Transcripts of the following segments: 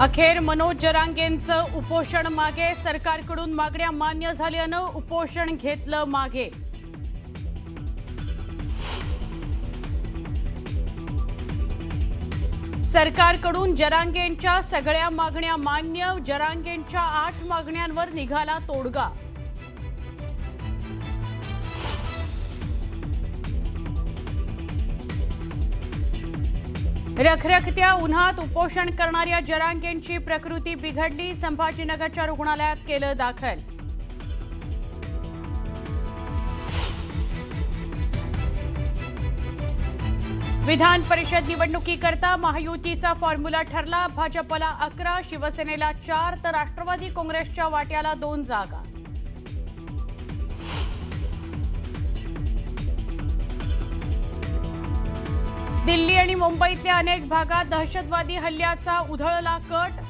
अखेर मनोज जरांगेंचं उपोषण मागे, सरकारकडून मागण्या मान्य झाल्यानं उपोषण घेतलं मागे। सरकारकडून जरांगेंच्या सगळ्या मागण्या मान्य, जरांगेंच्या 8 मागण्यांवर निघाला तोडगा। रखरखत्या उन्हात उपोषण करणाऱ्या जरांगेंची प्रकृती बिघडली, संभाजीनगरच्या रुग्णालयात केलं दाखल। विधान परिषद निवडणुकीकरता महायुतीचा फॉर्म्युला ठरला, भाजपला 11, शिवसेनेला 4 तर राष्ट्रवादी काँग्रेसच्या वाट्याला 2 जागा। दिल्ली आणि मुंबईतल्या अनेक भागात दहशतवादी हल्ल्याचा उधळला कट,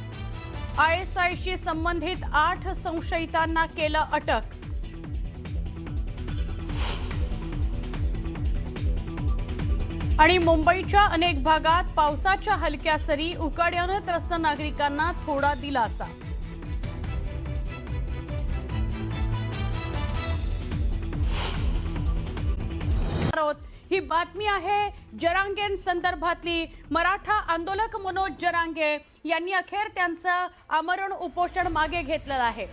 ISIशी संबंधित 8 संशयितांना केलं अटक। आणि मुंबईच्या अनेक भागात पावसाच्या हलक्या सरी, उकाड्यानं त्रस्त नागरिकांना थोडा दिलासा। ही बातमी आहे जरांगेंसंदर्भातली। मराठा आंदोलक मनोज जरांगे यांनी अखेर त्यांचं आमरण उपोषण मागे घेतलेलं आहे।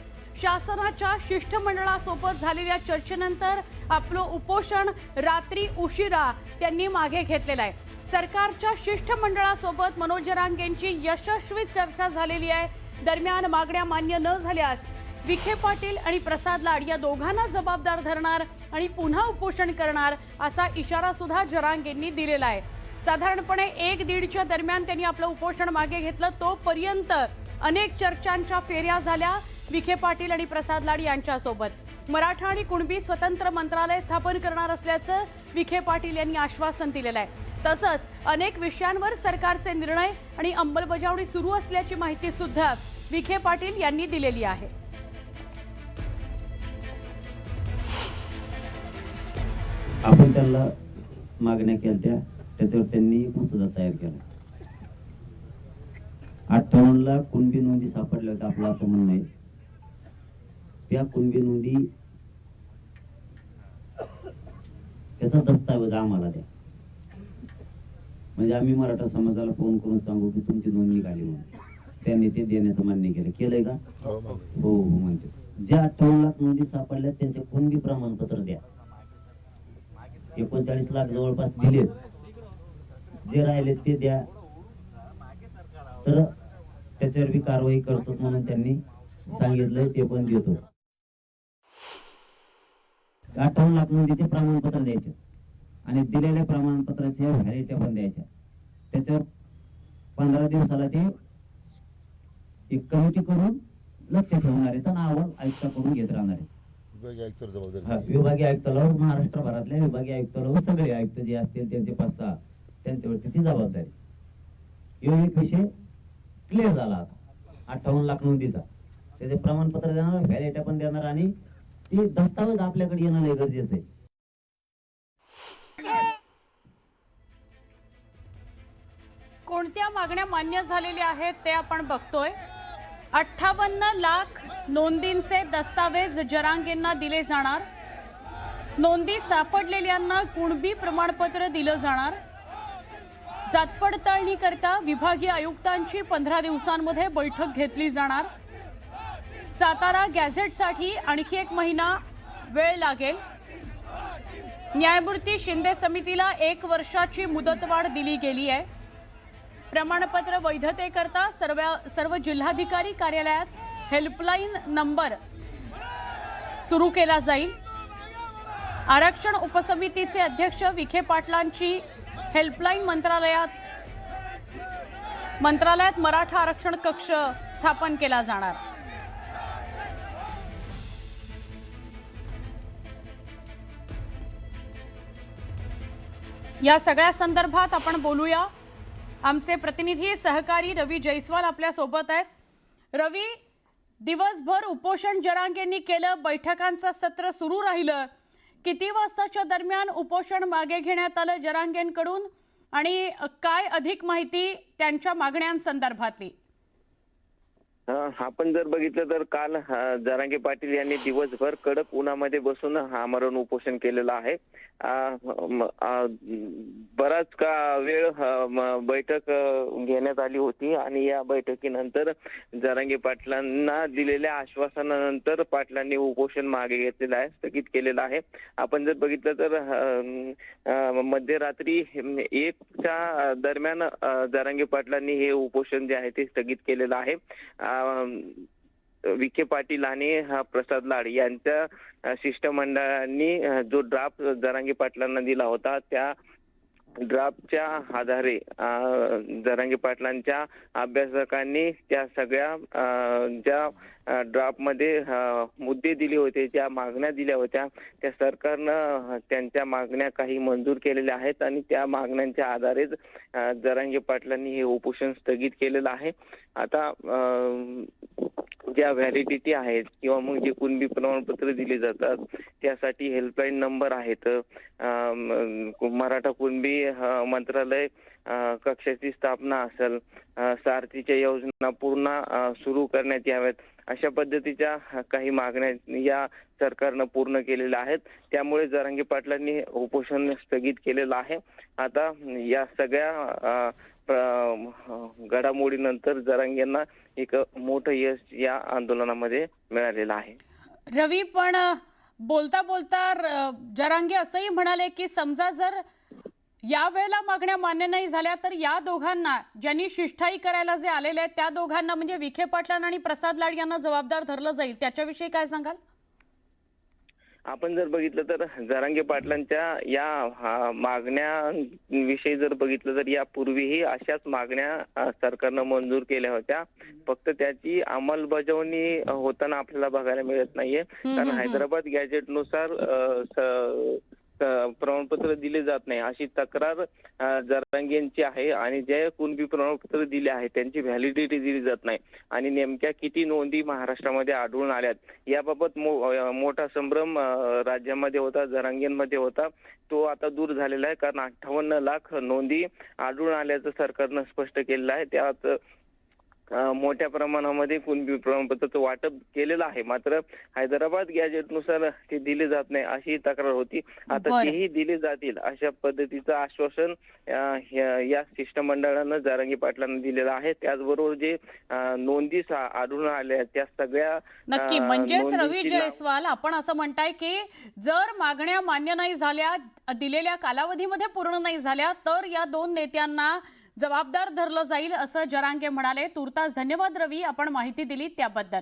शासनाच्या शिष्टमंडळासोबत झालेल्या चर्चेनंतर आपलं उपोषण रात्री उशिरा त्यांनी मागे घेतलेलं आहे। सरकारच्या शिष्टमंडळासोबत मनोज जरांगेंची यशस्वी चर्चा झालेली आहे। दरम्यान मागण्या मान्य न झाल्यास विखे पाटील आणि प्रसाद लाड या दोघांना जबाबदार धरणार आणि पुन्हा उपोषण करणार असा इशारा सुद्धा जरांगेंनी दिलेला आहे। साधारणपणे 1-1:30च्या दरम्यान त्यांनी आपलं उपोषण मागे घेतलं। तोपर्यंत अनेक चर्चांच्या फेऱ्या झाल्या विखे पाटील आणि प्रसाद लाड यांच्यासोबत। मराठा आणि कुणबी स्वतंत्र मंत्रालय स्थापन करणार असल्याचं विखे पाटील यांनी आश्वासन दिलेलं आहे। तसंच अनेक विषयांवर सरकारचे निर्णय आणि अंमलबजावणी सुरू असल्याची माहिती सुद्धा विखे पाटील यांनी दिलेली आहे। आपण त्याला मागण्या केल्या, त्याच्यावर त्यांनी एक मसुदा तयार केला। 58 कुणबी नोंदी सापडल्या होत्या, आपलं असं म्हणणं आहे। त्या कुणबी नोंदी त्याचा दस्तावेज आम्हाला द्या, म्हणजे आम्ही मराठा समाजाला फोन करून सांगू की तुमची नोंद निघाली म्हणून। त्यांनी ते देण्याचं मान्य केलं। केलंय का? हो म्हणते। ज्या 58 नोंदी सापडल्या त्यांचे कुणबी प्रमाणपत्र द्या। 39 लाख जवळपास दिलेत, जे राहिले ते द्या, तर त्याच्यावर बी कारवाई करतो म्हणून त्यांनी सांगितलंय, ते पण देतो। 58 लाख नोंदीचे प्रमाणपत्र द्यायचे आणि दिलेल्या प्रमाणपत्राच्या व्हॅलिडिटी पण द्यायच्या। त्याच्यावर 15 दिवसाला ते एक कमिटी करून लक्ष ठेवणार आहे, तर अहवाल आयुक्ताकडून घेत राहणार आहे। विभागीय आयुक्ताला, महाराष्ट्रभरातल्या विभागीय आयुक्ताला, सगळे आयुक्त जे असतील त्यांचे 5-6 त्यांच्यावरती ती जबाबदारी। एक विषय क्लिअर झाला आता 58 लाख नोंदीचा। त्याचे प्रमाणपत्र देणार, व्हॅलिडिटी पण देणार आणि ती दस्तावेज आपल्याकडे येणं लय गरजेचं आहे। कोणत्या मागण्या मान्य झालेल्या आहेत ते आपण बघतोय। 58 लाख नोंदींचे दस्तावेज जरांगेंना दिले जाणार। नोंदी सापडलेल्यांना कुणबी प्रमाणपत्र दिलं जाणार। जात पडताळणी करता विभागीय आयुक्तांची 15 दिवसांमध्ये बैठक घेतली जाणार। सातारा गॅझेटसाठी आणखी 1 महिना वेळ लागेल। न्यायमूर्ती शिंदे समितीला 1 वर्षाची मुदतवाढ दिली गेली आहे। प्रमाणपत्र वैधतेकरता सर्व जिल्हाधिकारी कार्यालयात हेल्पलाईन नंबर सुरू केला जाईल। आरक्षण उपसमितीचे अध्यक्ष विखे पाटलांची हेल्पलाईन मंत्रालयात मराठा आरक्षण कक्ष स्थापन केला जाणार। या सगळ्या संदर्भात आपण बोलूया। आमचे प्रतिनिधी सहकारी रवी जयस्वाल आपल्या सोबत आहेत। रवी, दिवसभर उपोषण जरांगेंनी केलं, बैठकांचं सत्र सुरू राहिलं। किती वाजताच्या दरम्यान उपोषण मागे घेण्यात आलं जरांगेंकडून आणि काय अधिक माहिती त्यांच्या मागण्यांसंदर्भातली? आपण जर बघितलं तर काल जरांगे पाटील यांनी दिवसभर कडक उन्हामध्ये बसून आमरण उपोषण केलेलं आहे. बराच का वेळ बैठक घेण्यात आली होती आणि या बैठकीनंतर जरांगे पाटलांना दिलेल्या आश्वासनानंतर पाटलांनी उपोषण मागे घेतलेलं आहे, स्थगित केलेलं आहे. आपण जर बघितलं तर मध्यरात्री 1च्या दरम्यान जरांगे पाटलांनी हे उपोषण जे आहे ते स्थगित केलेलं आहे. विखे पाटील आणि प्रसाद लाड यांच्या शिष्टमंडळांनी जो ड्राफ्ट जरांगे पाटलांना दिला होता त्या ड्राफ्टच्या आधारे जरांगे पाटलांच्या अभ्यासकांनी त्या सगळ्या ज्या ड्राफ्टमध्ये मुद्दे दिले होते, ज्या मागण्या दिल्या होत्या, त्या सरकारनं त्यांच्या मागण्या काही मंजूर केलेल्या आहेत आणि त्या मागण्यांच्या आधारेच जरांगे पाटलांनी हे उपोषण स्थगित केलेलं आहे. आता ज्या व्हॅलिडिटी आहेत किंवा मग जे कुणबी प्रमाणपत्र दिले जातात त्यासाठी हेल्पलाईन नंबर आहेत. मराठा कुणबी मंत्रालय कक्षाची स्थापना असेल, सारथीच्या योजना पूर्ण सुरू करण्यात याव्यात, अशा पद्धतीच्या काही मागण्या या सरकारनं पूर्ण केलेल्या आहेत. त्यामुळे जरांगे पाटलांनी उपोषण स्थगित केलेलं आहे. आता या सगळ्या घडामोडीनंतर जरांगेंना एक मोठं यश या आंदोलनामध्ये मिळालेलं आहे. रवी, पण बोलता बोलता जरांगे असंही म्हणाले की समजा जर या वेळेला मागण्या मान्य नाही झाल्या तर या दोघांना, ज्यांनी शिष्टाई करायला जे आलेले आहेत त्या दोघांना म्हणजे विखे पाटलांना आणि प्रसाद लाड यांना जबाबदार धरलं जाईल. त्याच्याविषयी काय सांगाल? आपण जर बघितलं तर जरांगे पाटलांच्या या मागण्याविषयी जर बघितलं तर यापूर्वीही अशाच मागण्या सरकारनं मंजूर केल्या होत्या, फक्त त्याची अंमलबजावणी होताना आपल्याला बघायला मिळत नाहीये. कारण हैदराबाद गॅजेटनुसार प्रमाणपत्र दिले जात नाही अशी तक्रार जरांगेंची आहे आणि जे कुणबी प्रमाणपत्र दिले आहे त्यांची व्हॅलिडिटी दिली जात नाही आणि नेमक्या किती नोंदी महाराष्ट्रामध्ये आढळून आल्यात याबाबत मोठा संभ्रम राज्यामध्ये होता, जरांगेंमध्ये होता. तो आता दूर झालेला आहे, कारण 58 लाख नोंदी आढळून आल्याचं सरकारनं स्पष्ट केलेलं आहे. त्यात मोठ्या प्रमाणामध्ये कुणबी प्रमाणपत्राचं वाटप केलेलं आहे, मात्र हैदराबाद गॅजेटनुसार ते दिले जात नाही अशी तक्रार होती. आता तेही दिले जातील अशा पद्धतीचं आश्वासन या शिष्टमंडळानं जरांगे पाटलांना दिलेलं आहे. त्याचबरोबर जे नोंदी आढळून आल्या त्या सगळ्या नक्की, म्हणजेच रवी जयस्वाल आपण असं म्हणताय की जर मागण्या मान्य नाही झाल्या, दिलेल्या कालावधीमध्ये पूर्ण नाही झाल्या तर या दोन नेत्यांना जबाबदार धरलं जाईल असं जरांगे म्हणाले. तुर्तास धन्यवाद रवी, आपण माहिती दिली त्याबद्दल.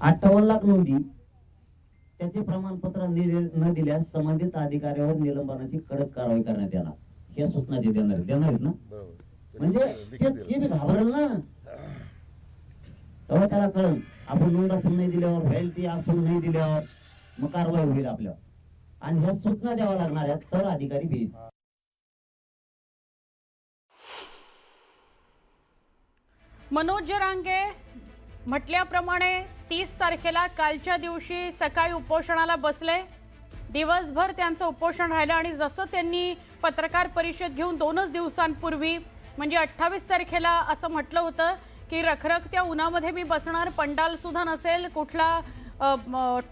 58 लाख नोंदी, त्याचे प्रमाणपत्र न दिल्यास संबंधित अधिकाऱ्यावर निलंबनाची कडक कारवाई करण्यात येणार, या सूचना ते देणार आहेत ना. म्हणजे ते बी घाबरेल ना, तेव्हा त्याला कळलं आपण नोंद असून नाही दिल्यावर, व्हॅलिडिटी असून नाही दिल्यावर मग कारवाई होईल आपल्यावर आणि ह्या सूचना द्यावा लागणार आहेत तर अधिकारी भेट. मनोज जरांगे म्हटल्याप्रमाणे 30 तारखेला कालच्या दिवशी सकाळी उपोषणाला बसले. दिवसभर त्यांचं उपोषण राहिलं आणि जसं त्यांनी पत्रकार परिषद घेऊन 2च दिवसांपूर्वी म्हणजे 28 तारखेला असं म्हटलं होतं की रखरखत्या उन्हामध्ये मी बसणार, पंडाल सुद्धा नसेल, कुठला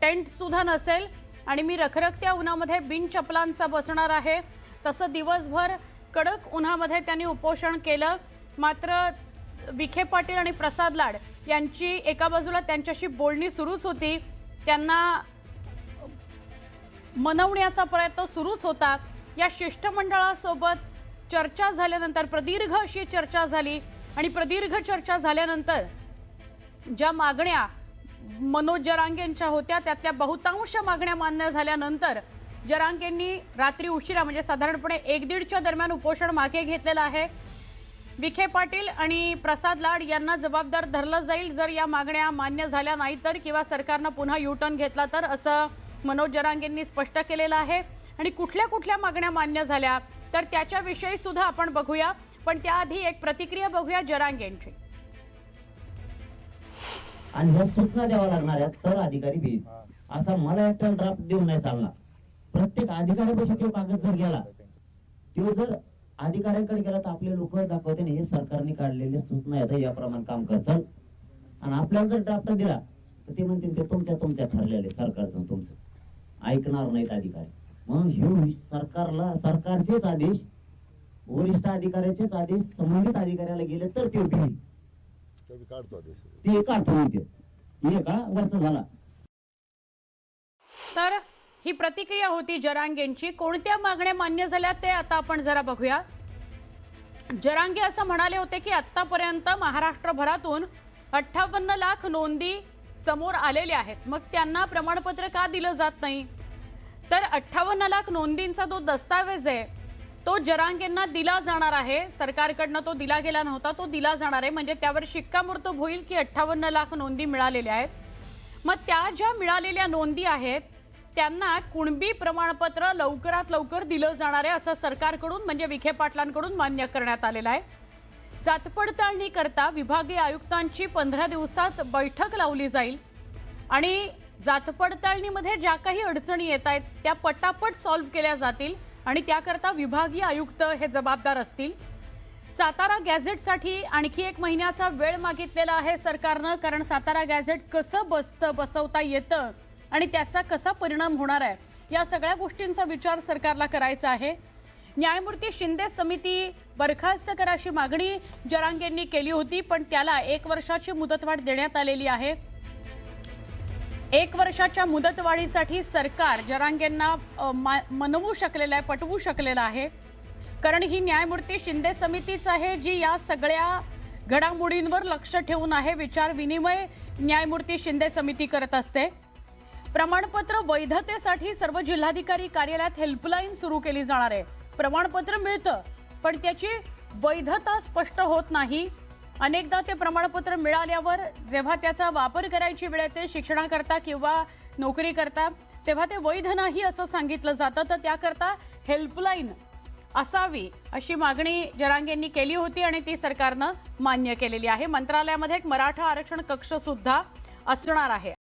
टेंट सुद्धा नसेल आणि मी रखरखत्या उन्हामध्ये बिन चपलांचा बसणार आहे. तसं दिवसभर कडक उन्हामध्ये त्यांनी उपोषण केलं. मात्र विखे पाटील आणि प्रसाद लाड यांची एका बाजूला त्यांच्याशी बोलणी सुरूच होती, त्यांना मनवण्याचा प्रयत्न सुरूच होता. या शिष्टमंडळासोबत चर्चा झाल्यानंतर प्रदीर्घ अशी चर्चा झाली आणि प्रदीर्घ चर्चा झाल्यानंतर ज्या मागण्या मनोज जरांगेंच्या होत्या त्यातल्या बहुतांश मागण्या मान्य झाल्यानंतर जरांगेंनी रात्री उशिरा म्हणजे साधारणपणे 1-1:30च्या दरम्यान उपोषण मागे घेतलेलं आहे. विखे पाटील आणि प्रसाद लाड यांना जबाबदार धरलं जाईल जर या मागण्या मान्य झाल्या नाही तर, किंवा सरकारनं पुन्हा युटर्न घेतला तर, असं मनोज जरांगेंनी स्पष्ट केलेलं आहे. आणि कुठल्या कुठल्या मागण्या मान्य झाल्या तर त्याच्याविषयी सुद्धा आपण बघूया, पण त्याआधी एक प्रतिक्रिया बघूया जरांगेंची. आणि ह्या सूचना द्यावा लागणार आहेत तर अधिकारी भेट. असा मला एकटा ड्राफ्ट देऊन नाही चालणार. प्रत्येक अधिकाऱ्यापाशी तो कागद जर गेला, तो जर अधिकाऱ्याकडे गेला तर आपले लोक दाखवते ना हे सरकारने काढलेले सूचना आहेत याप्रमाणे काम कर चल, आणि आपल्याला जर ड्राफ्ट दिला तर ते म्हणतील ते तुमच्या ठरलेले सरकारचं तुमचं ऐकणार नाहीत अधिकारी. म्हणून हे सरकारचेच आदेश, वरिष्ठ अधिकाऱ्याचेच आदेश संबंधित अधिकाऱ्याला गेले तर ते घेईल, ते काढतो म्हणते हे का वरचा झाला. तर ही प्रतिक्रिया होती जरांगेंची. कोणत्या मागण्या मान्य झाल्या ते आता आपण जरा बघूया. जरांगे असं म्हणाले होते की आतापर्यंत महाराष्ट्रभरातून 58 लाख नोंदी समोर आलेल्या आहेत, मग त्यांना प्रमाणपत्र का दिलं जात नाही. तर 58 लाख नोंदींचा जो दस्तावेज आहे तो जरांगेंना दिला जाणार आहे. सरकारकडनं तो दिला गेला नव्हता, तो दिला जाणार आहे. म्हणजे त्यावर शिक्कामोर्तब होईल की 58 लाख नोंदी मिळालेल्या आहेत. मग त्या ज्या मिळालेल्या नोंदी आहेत त्यांना कुणबी प्रमाणपत्र लवकरात लवकर दिलं जाणार आहे असं सरकारकडून म्हणजे विखे पाटलांकडून मान्य करण्यात आलेलं आहे. जात पडताळणी करता विभागीय आयुक्तांची 15 दिवसात बैठक लावली जाईल आणि जात पडताळणीमध्ये ज्या काही अडचणी येत आहेत त्या पटापट सॉल्व्ह केल्या जातील आणि त्याकरता विभागीय आयुक्त हे जबाबदार असतील. सातारा गॅझेटसाठी आणखी 1 महिन्याचा वेळ मागितलेला आहे सरकारनं, कारण सातारा गॅझेट कसं बसवता येतं आणि त्याचा कसा परिणाम होणार आहे या सगळ्या गोष्टींचा विचार सरकारला करायचा आहे. न्यायमूर्ती शिंदे समिती बरखास्त कराची मागणी जरांगेंनी केली होती, पण त्याला 1 वर्षाची मुदतवाढ देण्यात आलेली आहे. 1 वर्षाच्या मुदतवाढीसाठी सरकार जरांगेंना मनवू शकलेलं आहे, पटवू शकलेलं आहे, कारण ही न्यायमूर्ती शिंदे समितीच आहे जी या सगळ्या घडामोडींवर लक्ष ठेवून आहे. विचार विनिमय न्यायमूर्ती शिंदे समिती करत असते. प्रमाणपत्र वैधतेसाठी सर्व जिल्हाधिकारी कार्यालयात हेल्पलाईन सुरू केली जाणार आहे. प्रमाणपत्र मिळतं पण त्याची वैधता स्पष्ट होत नाही. अनेकदा ते प्रमाणपत्र मिळाल्यावर जेव्हा त्याचा वापर करायची वेळ येते शिक्षणाकरता किंवा नोकरी करता तेव्हा ते वैध नाही असं सांगितलं जातं. तर त्याकरता हेल्पलाईन असावी अशी मागणी जरांगेंनी केली होती आणि ती सरकारनं मान्य केलेली आहे. मंत्रालयामध्ये एक मराठा आरक्षण कक्ष सुद्धा असणार आहे.